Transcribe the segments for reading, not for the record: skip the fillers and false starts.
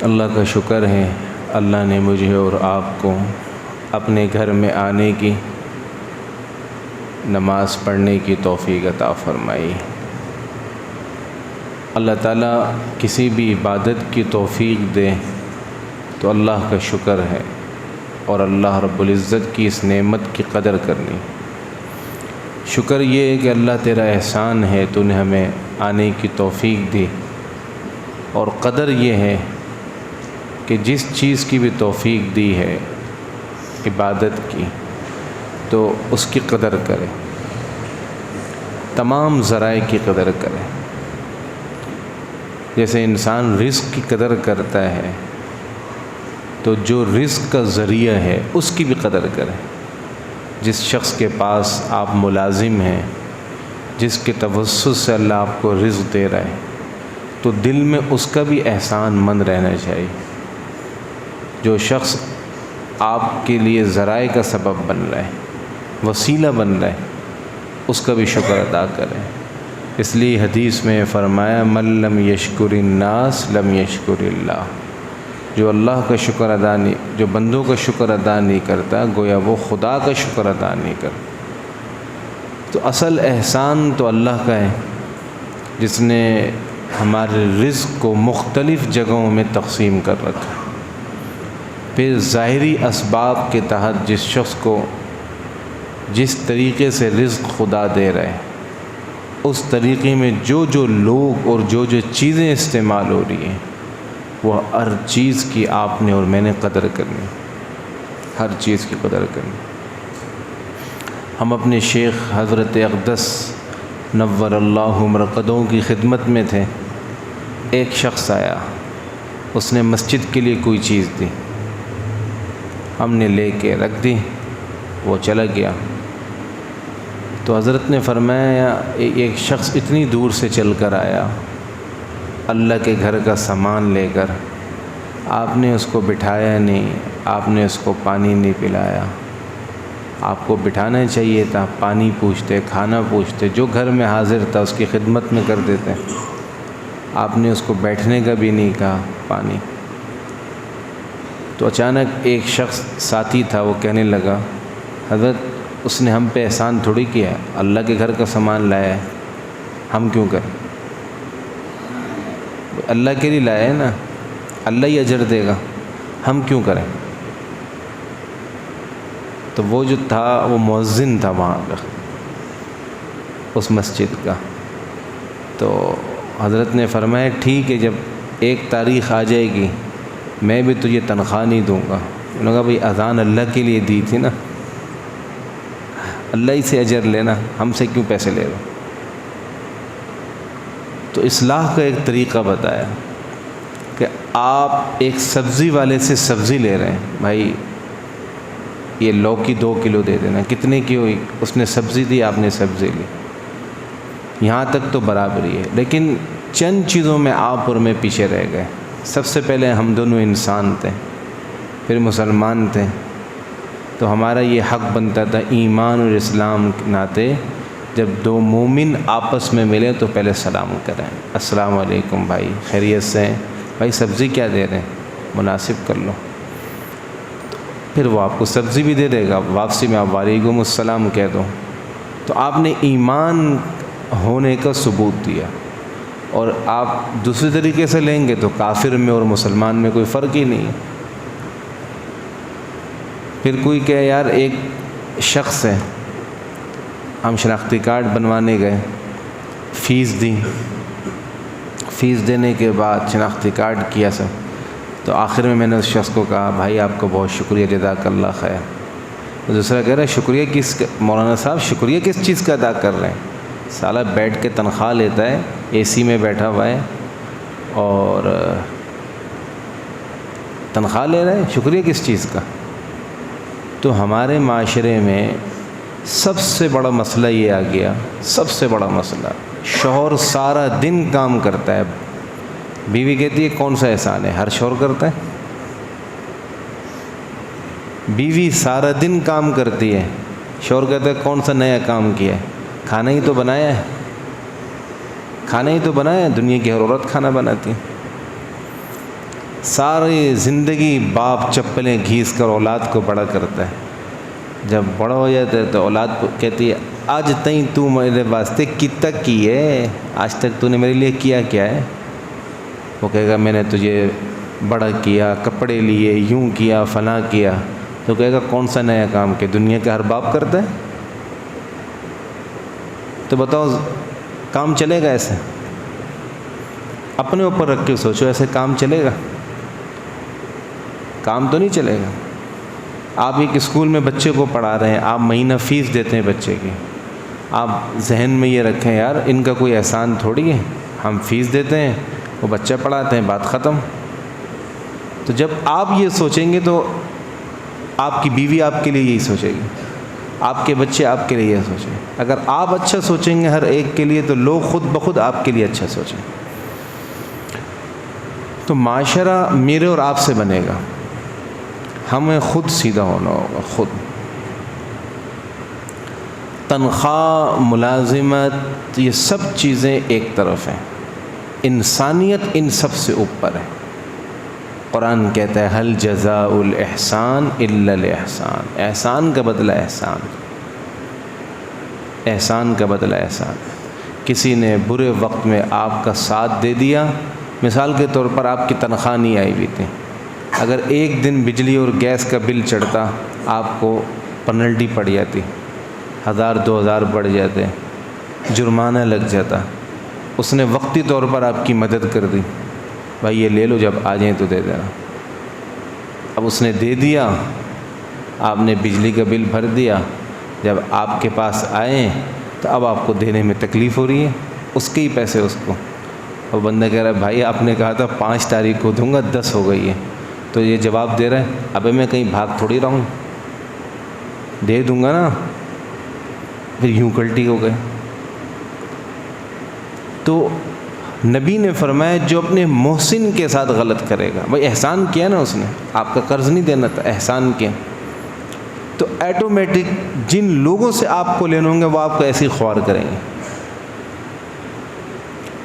اللہ کا شکر ہے، اللہ نے مجھے اور آپ کو اپنے گھر میں آنے کی، نماز پڑھنے کی توفیق عطا فرمائی۔ اللہ تعالیٰ کسی بھی عبادت کی توفیق دے تو اللہ کا شکر ہے، اور اللہ رب العزت کی اس نعمت کی قدر کرنی۔ شکر یہ ہے کہ اللہ تیرا احسان ہے، تو نے ہمیں آنے کی توفیق دی، اور قدر یہ ہے کہ جس چیز کی بھی توفیق دی ہے عبادت کی، تو اس کی قدر کرے، تمام ذرائع کی قدر کرے۔ جیسے انسان رزق کی قدر کرتا ہے، تو جو رزق کا ذریعہ ہے اس کی بھی قدر کرے۔ جس شخص کے پاس آپ ملازم ہیں، جس کے توسط سے اللہ آپ کو رزق دے رہا ہے، تو دل میں اس کا بھی احسان مند رہنا چاہیے۔ جو شخص آپ کے لیے ذرائع کا سبب بن رہا ہے، وسیلہ بن رہا ہے، اس کا بھی شکر ادا کریں۔ اس لیے حدیث میں فرمایا من لم یشکر الناس لم یشکر اللہ، جو اللہ کا شکر ادا نہیں، جو بندوں کا شکر ادا نہیں کرتا، گویا وہ خدا کا شکر ادا نہیں کرتا۔ تو اصل احسان تو اللہ کا ہے، جس نے ہمارے رزق کو مختلف جگہوں میں تقسیم کر رکھا۔ پھر ظاہری اسباب کے تحت جس شخص کو جس طریقے سے رزق خدا دے رہے ہیں، اس طریقے میں جو جو لوگ اور جو جو چیزیں استعمال ہو رہی ہیں، وہ ہر چیز کی آپ نے اور میں نے قدر کرنی، ہر چیز کی قدر کرنی۔ ہم اپنے شیخ حضرت اقدس نور اللہ مرقدوں کی خدمت میں تھے۔ ایک شخص آیا، اس نے مسجد کے لیے کوئی چیز دی، ہم نے لے کے رکھ دی، وہ چلا گیا۔ تو حضرت نے فرمایا ایک شخص اتنی دور سے چل کر آیا اللہ کے گھر کا سامان لے کر، آپ نے اس کو بٹھایا نہیں، آپ نے اس کو پانی نہیں پلایا۔ آپ کو بٹھانا چاہیے تھا، پانی پوچھتے، کھانا پوچھتے، جو گھر میں حاضر تھا اس کی خدمت میں کر دیتے۔ آپ نے اس کو بیٹھنے کا بھی نہیں کہا، پانی۔ تو اچانک ایک شخص ساتھی تھا، وہ کہنے لگا حضرت اس نے ہم پہ احسان تھوڑی کیا ہے، اللہ کے گھر کا سامان لایا ہے، ہم کیوں کریں؟ اللہ کے لیے لایا ہے نا، اللہ ہی اجر دے گا، ہم کیوں کریں؟ تو وہ جو تھا وہ مؤذن تھا وہاں کا، اس مسجد کا۔ تو حضرت نے فرمایا ٹھیک ہے، جب ایک تاریخ آ جائے گی میں بھی تجھے تنخواہ نہیں دوں گا۔ انہوں نے کہا بھئی اذان اللہ کے لیے دی تھی نا، اللہ ہی سے اجر لینا، ہم سے کیوں پیسے لے رہے؟ تو اصلاح کا ایک طریقہ بتایا کہ آپ ایک سبزی والے سے سبزی لے رہے ہیں، بھائی یہ لوکی 2 کلو دے دینا، کتنے کی ہوئی؟ اس نے سبزی دی، آپ نے سبزی لی، یہاں تک تو برابری ہے۔ لیکن چند چیزوں میں آپ اور میں پیچھے رہ گئے۔ سب سے پہلے ہم دونوں انسان تھے، پھر مسلمان تھے، تو ہمارا یہ حق بنتا تھا ایمان اور اسلام کے ناطے جب 2 مومن آپس میں ملے تو پہلے سلام کریں، السلام علیکم بھائی، خیریت سے ہیں؟ بھائی سبزی کیا دے رہے ہیں، مناسب کر لو۔ پھر وہ آپ کو سبزی بھی دے دے گا، واپسی میں آپ وعلیکم السلام کہہ دو۔ تو آپ نے ایمان ہونے کا ثبوت دیا۔ اور آپ دوسری طریقے سے لیں گے تو کافر میں اور مسلمان میں کوئی فرق ہی نہیں ہے۔ پھر کوئی کہے یار ایک شخص ہے، ہم شناختی کارڈ بنوانے گئے، فیس دی، فیس دینے کے بعد شناختی کارڈ کیا سب، تو آخر میں نے اس شخص کو کہا بھائی آپ کو بہت شکریہ، جزاک اللہ خیر۔ تو دوسرا کہہ رہا ہے شکریہ کس کا؟ مولانا صاحب شکریہ کس چیز کا ادا کر رہے ہیں؟ سالہ بیٹھ کے تنخواہ لیتا ہے، اے سی میں بیٹھا ہوا ہے اور تنخواہ لے رہے ہیں، شکریہ کس چیز کا؟ تو ہمارے معاشرے میں سب سے بڑا مسئلہ یہ آ گیا، سب سے بڑا مسئلہ، شوہر سارا دن کام کرتا ہے، بیوی کہتی ہے کون سا احسان ہے، ہر شوہر کرتا ہے۔ بیوی سارا دن کام کرتی ہے، شوہر کہتا ہے کون سا نیا کام کیا ہے، کھانا ہی تو بنایا ہے، کھانا ہی تو بنایا ہے، دنیا کی ہر عورت کھانا بناتی ہے۔ ساری زندگی باپ چپلیں گھیس کر اولاد کو بڑا کرتا ہے، جب بڑا ہو جاتا ہے تو اولاد کہتی ہے آج تئیں تو میرے واسطے کتنا کی ہے، آج تک تو نے میرے لیے کیا کیا ہے؟ وہ کہے گا میں نے تجھے بڑا کیا، کپڑے لیے، یوں کیا، فلاں کیا. تو کہے گا کون سا نیا کام کہ دنیا کا ہر باپ کرتا ہے؟ تو بتاؤ کام چلے گا ایسے؟ اپنے اوپر رکھ کے سوچو، ایسے کام چلے گا؟ کام تو نہیں چلے گا. آپ ایک اسکول میں بچے کو پڑھا رہے ہیں، آپ مہینہ فیس دیتے ہیں بچے کی، آپ ذہن میں یہ رکھیں یار ان کا کوئی احسان تھوڑی ہے، ہم فیس دیتے ہیں، وہ بچہ پڑھاتے ہیں، بات ختم. تو جب آپ یہ سوچیں گے تو آپ کی بیوی آپ کے لیے یہی سوچے گی، آپ کے بچے آپ کے لیے یہ سوچیں گے. اگر آپ اچھا سوچیں گے ہر ایک کے لیے تو لوگ خود بخود آپ کے لیے اچھا سوچیں. تو معاشرہ میرے اور آپ سے بنے گا، ہمیں خود سیدھا ہونا ہوگا. خود تنخواہ، ملازمت، یہ سب چیزیں ایک طرف ہیں، انسانیت ان سب سے اوپر ہے. قرآن کہتا ہے ہل جزاء الاحسان الا الاحسان، احسان کا بدلہ احسان، احسان کا بدلہ احسان. کسی نے برے وقت میں آپ کا ساتھ دے دیا، مثال کے طور پر آپ کی تنخواہ نہیں آئی ہوئی تھی، اگر ایک دن بجلی اور گیس کا بل چڑھتا آپ کو پنلٹی پڑ جاتی، 1000-2000 بڑھ جاتے، جرمانہ لگ جاتا. اس نے وقتی طور پر آپ کی مدد کر دی، بھائی یہ لے لو جب آ جائیں تو دے دینا. اب اس نے دے دیا، آپ نے بجلی کا بل بھر دیا، جب آپ کے پاس آئے تو اب آپ کو دینے میں تکلیف ہو رہی ہے، اس کے ہی پیسے اس کو. اور بندہ کہہ رہا ہے بھائی آپ نے کہا تھا 5 تاریخ کو دوں گا، 10 ہو گئی ہے. تو یہ جواب دے رہا ہے ابے میں کہیں بھاگ تھوڑی رہا ہوں، دے دوں گا نا. پھر یوں کلٹی ہو گئے. تو نبی نے فرمایا جو اپنے محسن کے ساتھ غلط کرے گا، بھائی احسان کیا نا اس نے، آپ کا قرض نہیں دینا تھا، احسان کیا، تو ایٹومیٹک جن لوگوں سے آپ کو لینے ہوں گے وہ آپ کو ایسی خوار کریں گے.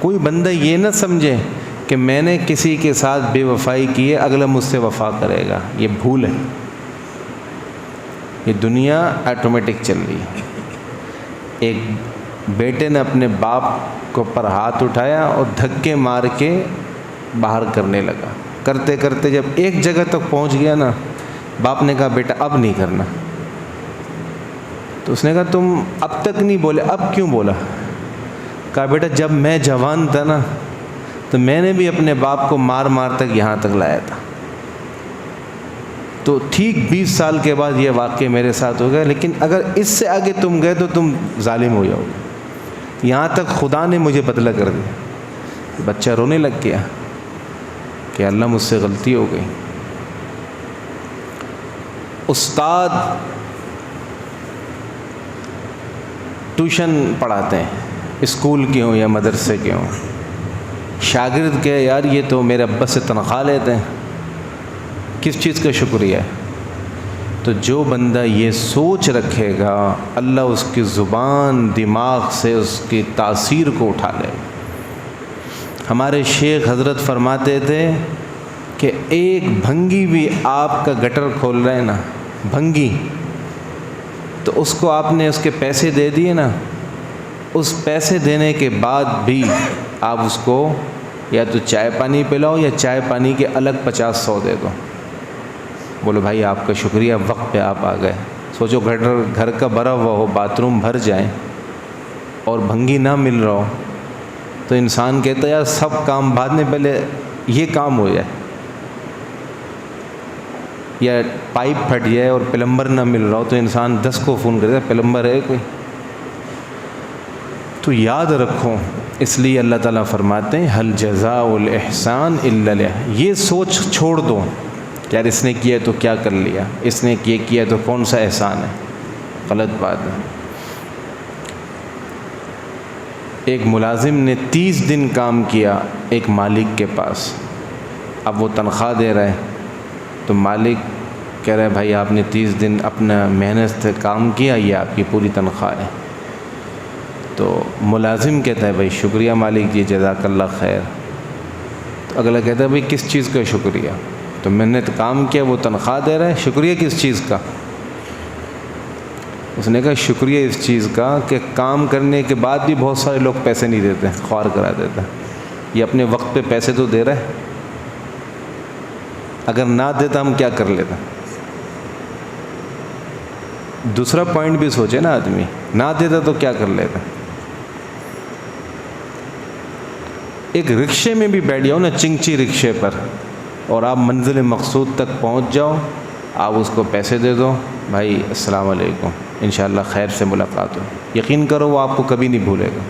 کوئی بندہ یہ نہ سمجھے کہ میں نے کسی کے ساتھ بے وفائی کی ہے اگلا مجھ سے وفا کرے گا، یہ بھول ہے. یہ دنیا ایٹومیٹک چل رہی ہے. ایک بیٹے نے اپنے باپ کو پر ہاتھ اٹھایا اور دھکے مار کے باہر کرنے لگا، کرتے کرتے جب ایک جگہ تک پہنچ گیا نا، باپ نے کہا بیٹا اب نہیں کرنا. تو اس نے کہا تم اب تک نہیں بولے، اب کیوں بولا؟ کہا بیٹا جب میں جوان تھا نا تو میں نے بھی اپنے باپ کو مار مار تک یہاں تک لایا تھا. تو ٹھیک 20 سال کے بعد یہ واقعہ میرے ساتھ ہو گیا، لیکن اگر اس سے آگے تم گئے تو تم ظالم ہو جاؤ گے. یہاں تک خدا نے مجھے بدلہ کر دیا. بچہ رونے لگ گیا کہ اللہ مجھ سے غلطی ہو گئی. استاد ٹیوشن پڑھاتے ہیں، اسکول کے ہوں یا مدرسے کے ہوں، شاگرد کہ یار یہ تو میرے ابا سے تنخواہ لیتے ہیں، کس چیز کا شکریہ ہے؟ تو جو بندہ یہ سوچ رکھے گا اللہ اس کی زبان دماغ سے اس کی تاثیر کو اٹھا لے. ہمارے شیخ حضرت فرماتے تھے کہ ایک بھنگی بھی آپ کا گٹر کھول رہے ہیں نا، بھنگی، تو اس کو آپ نے اس کے پیسے دے دیے نا، اس پیسے دینے کے بعد بھی آپ اس کو یا تو چائے پانی پلاؤ یا چائے پانی کے الگ 50-100 دے دو. بولو بھائی آپ کا شکریہ، وقت پہ آپ آ گئے. سوچو گھر کا بھرا ہوا ہو، باتھ روم بھر جائیں اور بھنگی نہ مل رہا ہو تو انسان کہتا ہے یار سب کام بعد میں، پہلے یہ کام ہو جائے. یا پائپ پھٹ جائے اور پلمبر نہ مل رہا ہو تو انسان 10 کو فون کرتا ہے پلمبر ہے کوئی. تو یاد رکھو، اس لیے اللہ تعالیٰ فرماتے ہیں حل جزاء الاحسان الا الاحسان. یہ سوچ چھوڑ دو کہ یار اس نے کیا تو کیا کر لیا، اس نے یہ کیا تو کون سا احسان ہے، غلط بات ہے. ایک ملازم نے 30 دن کام کیا ایک مالک کے پاس، اب وہ تنخواہ دے رہا ہے تو مالک کہہ رہا ہے بھائی آپ نے 30 دن اپنا محنت سے کام کیا، یہ آپ کی پوری تنخواہ ہے. تو ملازم کہتا ہے بھائی شکریہ مالک جی، جزاک اللہ خیر. تو تو اگلا کہتا ہے بھئی کس چیز کا شکریہ؟ تو میں نے تو کام کیا، وہ تنخواہ دے رہا ہے، شکریہ کس چیز کا؟ اس نے کہا شکریہ اس چیز کا کہ کام کرنے کے بعد بھی بہت سارے لوگ پیسے نہیں دیتے، خوار کرا دیتا ہے، یہ اپنے وقت پہ پیسے تو دے رہا ہے، اگر نہ دیتا ہم کیا کر لیتے؟ دوسرا پوائنٹ بھی سوچے نا آدمی، نہ دیتا تو کیا کر لیتا؟ ایک رکشے میں بھی بیٹھ جاؤ نا، چنگچی رکشے پر، اور آپ منزل مقصود تک پہنچ جاؤ، آپ اس کو پیسے دے دو، بھائی السلام علیکم، انشاءاللہ خیر سے ملاقات ہو، یقین کرو وہ آپ کو کبھی نہیں بھولے گا۔